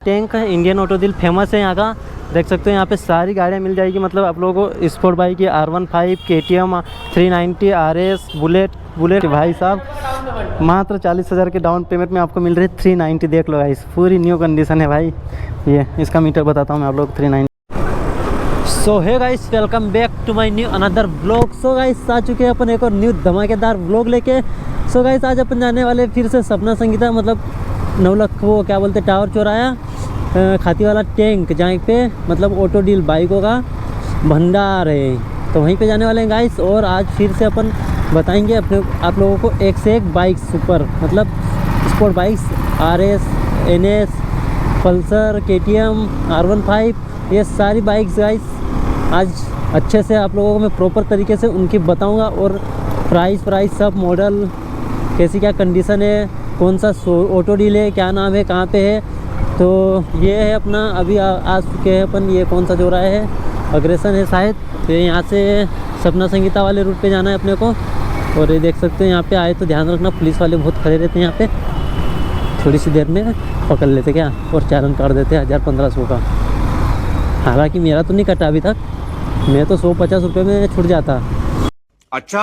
Tank Indian auto deal famous है यहाँ का। देख सकते हो यहाँ पे सारी गाड़ियाँ मिल जाएगी। मतलब आप लोगों को स्पोर्ट बाइक की R15, KTM 390, RS, बुलेट भाई साहब मात्र 40,000 के डाउन पेमेंट में आपको मिल रही है 390। देख लो गाइस, पूरी न्यू कंडीशन है भाई। ये इसका मीटर बताता हूँ मैं आप लोग 390। So hi guys, welcome back to my new another blog. So guys आ चुके हैं अपन एक और न्यू धमाकेदार ब्लॉग लेके। सो गाइस आज अपन जाने वाले फिर से सपना संगीता, मतलब 9 लाख वो क्या बोलते टावर चौराया खाती वाला टैंक, जहाँ पे मतलब ऑटो डील बाइकों का भंडार है, तो वहीं पे जाने वाले हैं गाइस। और आज फिर से अपन बताएंगे अपने आप लोगों को एक से एक बाइक सुपर, मतलब sport bikes RS, NS, Pulsar, KTM, R15, ये सारी बाइक्स गाइस आज अच्छे से आप लोगों को मैं प्रॉपर तरीके से उनकी बताऊंगा। और प्राइस सब मॉडल कैसी क्या कंडीशन है, कौन सा ऑटो डील है, क्या नाम है, कहाँ पे है। तो ये है अपना अभी आ चुके हैं अपन, ये कौन सा जो रहा है अग्रेसन है शायद। तो यहाँ से सपना संगीता वाले रूट पे जाना है अपने को। और ये देख सकते हैं यहाँ पे आए तो ध्यान रखना, पुलिस वाले बहुत खड़े रहते हैं यहाँ पे, थोड़ी सी देर में पकड़ लेते क्या और चालान काट देते 1000-1500 का। हालांकि मेरा तो नहीं कटा अभी तक, मैं तो 150 रुपये में छूट जाता। अच्छा,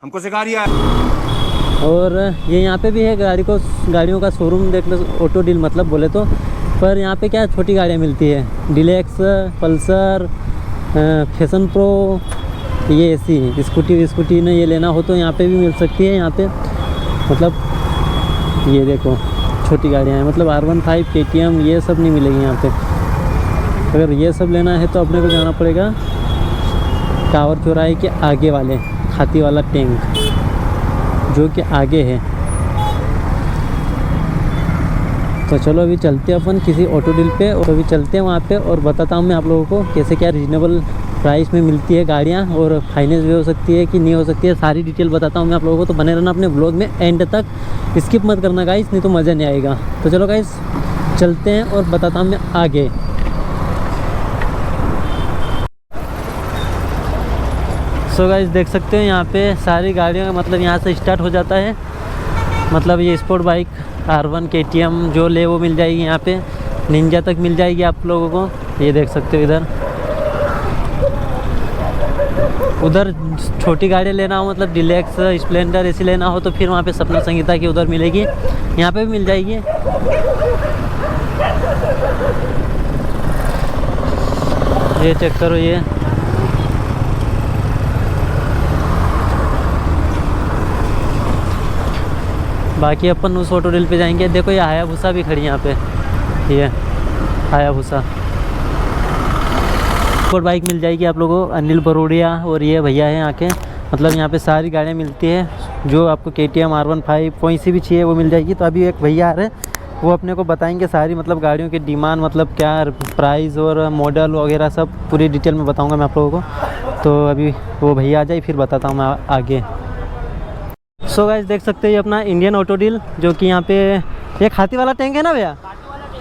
हमको सिखा रही है। और ये यहाँ पे भी है गाड़ियों का शोरूम, देख लो ऑटो डील मतलब बोले तो। पर यहाँ पे क्या छोटी गाड़ियाँ मिलती है, डिलेक्स, पल्सर, फैशन प्रो, ये ऐसी स्कूटी ने ये लेना हो तो यहाँ पे भी मिल सकती है। यहाँ पे मतलब ये देखो छोटी गाड़ियाँ हैं, मतलब R15, KTM ये सब नहीं मिलेगी यहाँ पे। अगर ये सब लेना है तो अपने को जाना पड़ेगा टावर चौराहे के आगे वाले खाती वाला टैंक, जो कि आगे है। तो चलो अभी चलते हैं अपन किसी ऑटो डील पे, और अभी चलते हैं वहाँ पे और बताता हूँ मैं आप लोगों को कैसे क्या रीजनेबल प्राइस में मिलती है गाड़ियाँ, और फाइनेंस भी हो सकती है कि नहीं हो सकती है, सारी डिटेल बताता हूँ मैं आप लोगों को। तो बने रहना अपने ब्लॉग में एंड तक, स्किप मत करना गाइस, नहीं तो मज़ा नहीं आएगा। तो चलो गाइस चलते हैं और बताता हूँ मैं आगे। सो गाइस देख सकते हो यहाँ पे सारी गाड़ियों का मतलब यहाँ से स्टार्ट हो जाता है। मतलब ये स्पोर्ट बाइक R1, KTM जो ले वो मिल जाएगी यहाँ पे, निंजा तक मिल जाएगी आप लोगों को। ये देख सकते हो उधर छोटी गाड़ी लेना हो, मतलब डिलेक्स, स्प्लेंडर ऐसी लेना हो तो फिर वहाँ पे सपना संगीता की उधर मिलेगी, यहाँ पे भी मिल जाएगी। ये चेक करो, ये बाकी अपन उस ऑटो डील पे जाएंगे। देखो ये हायाबुसा भी खड़ी है यहाँ पे, ये हायाबुसा स्पोर्ट बाइक मिल जाएगी आप लोगों को, अनिल बरोड़िया और ये भैया है यहाँ के। मतलब यहाँ पे सारी गाड़ियाँ मिलती है, जो आपको KTM, R15 कोई सी भी चाहिए वो मिल जाएगी। तो अभी एक भैया आ रहे हैं, वो अपने को बताएंगे सारी मतलब गाड़ियों की डिमांड, मतलब क्या प्राइस और मॉडल वगैरह सब पूरी डिटेल में बताऊँगा मैं आप लोगों को। तो अभी वो भैया आ जाए फिर बताता हूँ मैं आगे। सो गाइस देख सकते हैं ये अपना इंडियन ऑटो डील, जो कि यहाँ पे ये खाती वाला टैंक है ना भैया,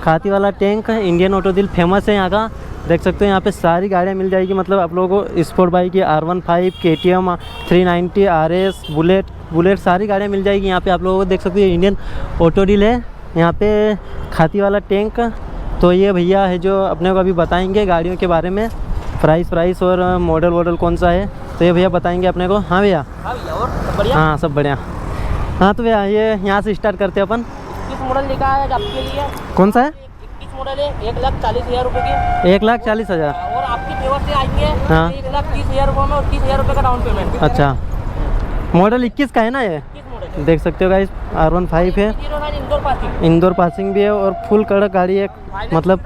खाती वाला tank Indian auto deal famous है यहाँ का। देख सकते हो यहाँ पे सारी गाड़ियाँ मिल जाएगी। मतलब आप लोगों को स्पोर्ट बाइक की R15, KTM 390, RS, बुलेट सारी गाड़ियाँ मिल जाएगी यहाँ पे आप लोगों को। देख सकते हो इंडियन ऑटो डील है यहाँ पे, खाती वाला टैंक। तो ये भैया है जो अपने को अभी बताएँगे गाड़ियों के बारे में, प्राइस और मॉडल कौन सा है, तो ये भैया बताएंगे अपने को। हाँ भैया, और सब बढ़िया। हाँ सब बढ़िया। हाँ तो भैया ये यहाँ से स्टार्ट करते हैं अपन। 21 मॉडल लेकर आया आपके लिए। कौन सा है? 21 मॉडल है, 1,40,000 रुपये की। 1,40,000 और आपकी फेवर से आएंगे हाँ 1,30,000 रुपये में, और 30,000 रुपये का डाउन पेमेंट। अच्छा, मॉडल 21 का है ना ये? 21 मॉडल देख सकते हो गाइस, R15 है, इंदौर पासिंग भी है और फुल कड़क गाड़ी है, मतलब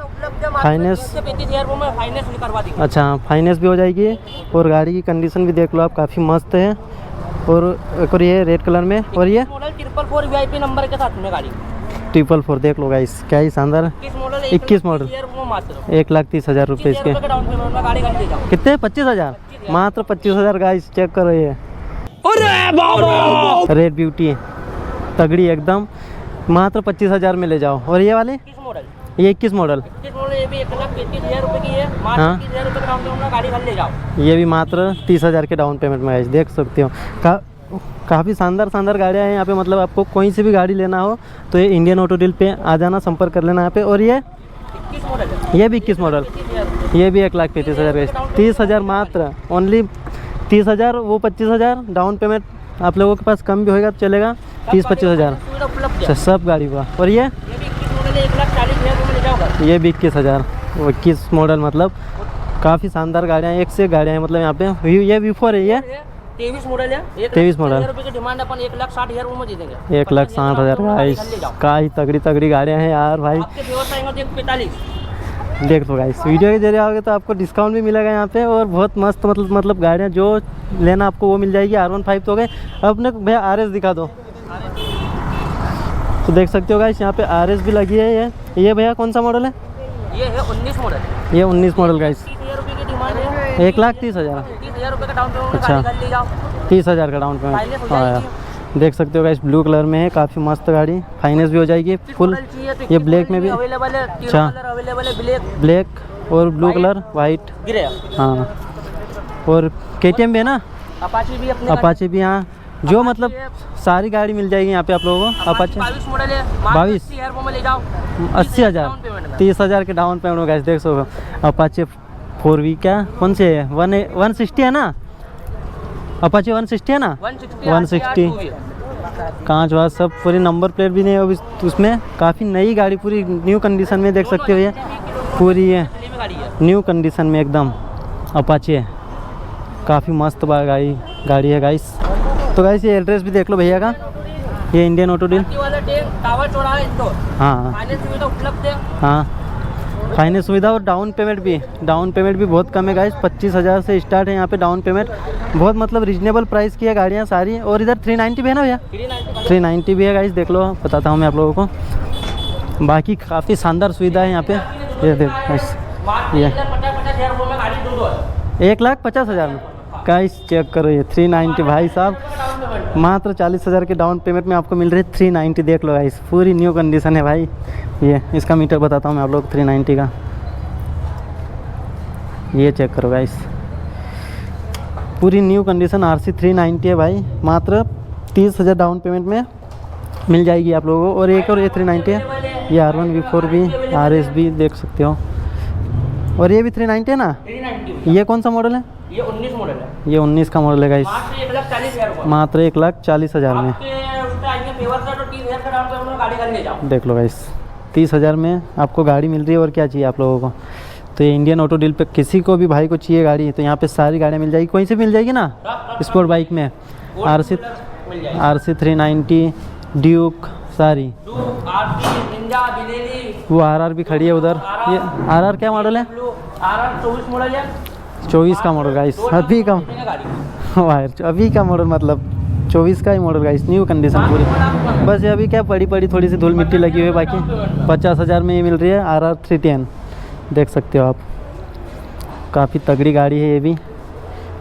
फाइनेंस 35,000 रुपये में फाइनेंस करवा देंगे। अच्छा फाइनेंस भी हो जाएगी। और गाड़ी की कंडीशन भी देख लो आप, काफ़ी मस्त है। और ये रेड कलर में, और ये मॉडल 444 VIP नंबर के साथ में गाड़ी 444 देख लो गाइस, क्या ही शानदार। 21 मॉडल 1,30,000 रुपये इसके। कितने? 25,000, मात्र 25,000 गाइस, चेक करो ये रेड ब्यूटी तगड़ी एकदम, मात्र 25,000 में ले जाओ। और ये वाले ये 21 मॉडल ये भी 1,33,000 रुपये की है, मात्र 30,000 रुपये का डाउन पेमेंट में गाड़ी घर ले जाओ। ये भी मात्र 30,000 के डाउन पेमेंट में गाइस, देख सकते हो। काफ़ी शानदार गाड़ियाँ हैं यहाँ पे। मतलब आपको कोई सी भी गाड़ी लेना हो तो ये इंडियन ऑटो डील पे आ जाना, संपर्क कर लेना यहाँ पे। और ये मॉडल है। ये भी 21 मॉडल, ये भी 1,35,000 गाइस। 30,000 मात्र, ओनली 30,000, वो 25,000 डाउन पेमेंट। आप लोगों के पास कम भी होएगा तो चलेगा। 30-25,000 सुविधा उपलब्ध है। अच्छा, सब गाड़ी हुआ। और ये ये भी 21 मॉडल है, 1,40,000 रुपये में ले जाओगे। ये भी 21,000, वो 21 मॉडल। मतलब काफ़ी शानदार गाड़ियाँ, एक से एक गाड़ियाँ हैं मतलब यहाँ पे। ये V4 है, ये 23 मॉडल है। 23 मॉडल रुपये की डिमांड अपन 1,60,000 रुपये में दे देंगे। 1,60,000 गाइस। काफ़ी तगड़ी तगड़ी गाड़ियाँ हैं यार भाई। आपके फेवर आएंगे तो 1,45,000। देख लो गाइस, वीडियो के जरिए आओगे तो आपको डिस्काउंट भी मिलेगा यहाँ पे। और बहुत मस्त मतलब गाड़ियाँ जो लेना आपको वो मिल जाएगी। R15 तो हो गए। अपने भैया RS दिखा दो। तो देख सकते हो गाइस, यहाँ पे RS भी लगी है। ये भैया कौन सा मॉडल है? ये है 19 मॉडल। ये 19 मॉडल गाइस। 30,000 रुपये की डिमांड है। 1,30,000। 30,000 रुपये का डाउन पेमेंट में अच्छा। गाड़ी कर ले जाओ। 30,000 का डाउन फाइनेंस पेमेंट। हो हाँ जाएगी। यार, देख सकते हो गाइस, ब्लू कलर में है, काफ़ी मस्त गाड़ी। फाइनेंस भी हो जाएगी फुल। मॉडल चाहिए तो ये ब्लैक में भी अवेलेबल है। अच्छा। कलर अवेलेबल है, ब्लैक, ब्लैक और ब्लू कलर, वाइट। ग्रे। हाँ, और KTM भी है ना, अपाची भी अपने अपाचे भी। यहाँ जो मतलब सारी गाड़ी मिल जाएगी यहाँ पे आप लोगों को। अपाचे 22 मॉडल है। 22? 80,000 रुपये में ले जाओ। 80,000, डाउन पेमेंट में। 30,000 के डाउन पेमेंट में गाइस। देख सकते हो अपाचे 4V क्या कौन से है? 160 है ना? अपाचे 160 है ना? 160 कांच वाच सब पूरी, नंबर प्लेट भी नहीं है उसमें। काफ़ी नई गाड़ी, पूरी न्यू कंडीशन में देख सकते हो। ये पूरी है न्यू कंडीशन में एकदम अपाचे है। काफ़ी मस्त गाड़ी है गाइस। तो गाइस ये एड्रेस भी देख लो भैया का। ये इंडियन ऑटो डील। टावर चौड़ा है इंदौर। हाँ फाइनेंस सुविधा उपलब्ध है। हाँ, फाइनेंस सुविधा और डाउन पेमेंट भी बहुत कम है गाइस। 25,000 से स्टार्ट है यहाँ पे डाउन पेमेंट। बहुत मतलब रीजनेबल प्राइस की है गाड़ियाँ सारी। और इधर 390 भी है ना भैया? 390 भी है गाइस। देख लो, बताता हूँ मैं आप लोगों को। बाकी काफ़ी शानदार सुविधा है यहाँ पे। ये देख गाइस, ये 50,000 रुपये में गाड़ी दो है। 1,50,000 में गाइस चेक करो। ये 390 भाई साहब, मात्र 40,000 के डाउन पेमेंट में आपको मिल रही है 390। देख लो गाइस, पूरी न्यू कंडीशन है भाई। ये इसका मीटर बताता हूँ मैं आप लोग 390 का। ये चेक करो गाइस, पूरी न्यू कंडीशन RC 390 है भाई। मात्र 30,000 डाउन पेमेंट में मिल जाएगी आप लोगों को। और एक और ये 390 है। ये R1 V4 भी, RS भी देख सकते हो। और ये भी 390 है ना? 390। ये कौन सा मॉडल है? ये 19 मॉडल है। ये 19 का मॉडल है गाइस। मात्र 1,40,000 रुपये। मात्र 1,40,000 में। आपके उसमें आएंगे फेवर का तो 30,000 का डाउन पेमेंट में गाड़ी कर ले जाओ। देख लो गाइस, 30,000 में आपको गाड़ी मिल रही है। और क्या चाहिए आप लोगों को? तो ये इंडियन ऑटो डील पे किसी को भी भाई को चाहिए गाड़ी तो यहाँ पे सारी गाड़ियाँ मिल जाएगी। कोई से मिल जाएगी ना स्पोर्ट बाइक में। RC 390, ड्यूक सारी। वो RR भी खड़ी है उधर। ये RR क्या मॉडल है? RR 24 मॉडल है। 24 का मॉडल गाइस। अभी का वायर, अभी का मॉडल मतलब 24 का ही मॉडल गाइस। न्यू कंडीशन पूरी। बस ये अभी क्या पड़ी थोड़ी सी धूल मिट्टी लगी हुई है। बाकी 50,000 में ये मिल रही है RR 310। देख सकते हो आप, काफ़ी तगड़ी गाड़ी है ये भी।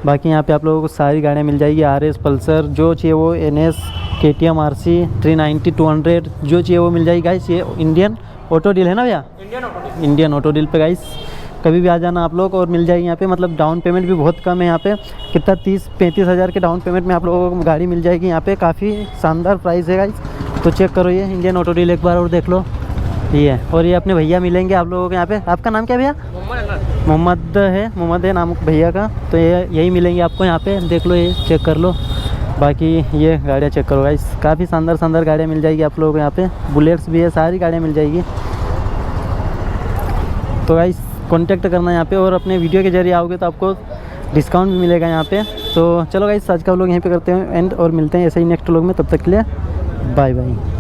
बाकी यहाँ पे आप लोगों को सारी गाड़ियाँ मिल जाएगी। RS, पल्सर, जो चाहिए वो, NS, KTM, RC 390, 200 जो चाहिए वो मिल जाएगी गाइस। ये इंडियन ऑटो डील है ना भैया? इंडियन ऑटो डील पे गाइस कभी भी आ जाना आप लोग। और मिल जाएगी यहाँ पे। मतलब डाउन पेमेंट भी बहुत कम है यहाँ पे। कितना 30-35,000 के डाउन पेमेंट में आप लोगों को गाड़ी मिल जाएगी यहाँ पे। काफ़ी शानदार प्राइस है गाइस। तो चेक करो ये इंडियन ऑटो डील एक बार और देख लो। ये है। और ये अपने भैया मिलेंगे आप लोगों को यहाँ पे। आपका नाम क्या भैया? मोहम्मद है नाम भैया का। तो ये यही मिलेंगे आपको यहाँ पे। देख लो, ये चेक कर लो। बाकी ये गाड़ियाँ चेक करो गाइस, काफ़ी शानदार गाड़ियाँ मिल जाएगी आप लोगों को यहाँ पे। बुलेट्स भी है, सारी गाड़ियाँ मिल जाएगी। तो गाइस कांटेक्ट करना यहाँ पे। और अपने वीडियो के जरिए आओगे तो आपको डिस्काउंट भी मिलेगा यहाँ पे। तो चलो गाइस, आज का व्लॉग यहीं पे करते हैं एंड। और मिलते हैं ऐसे ही नेक्स्ट व्लॉग में। तब तक के लिए बाय बाय।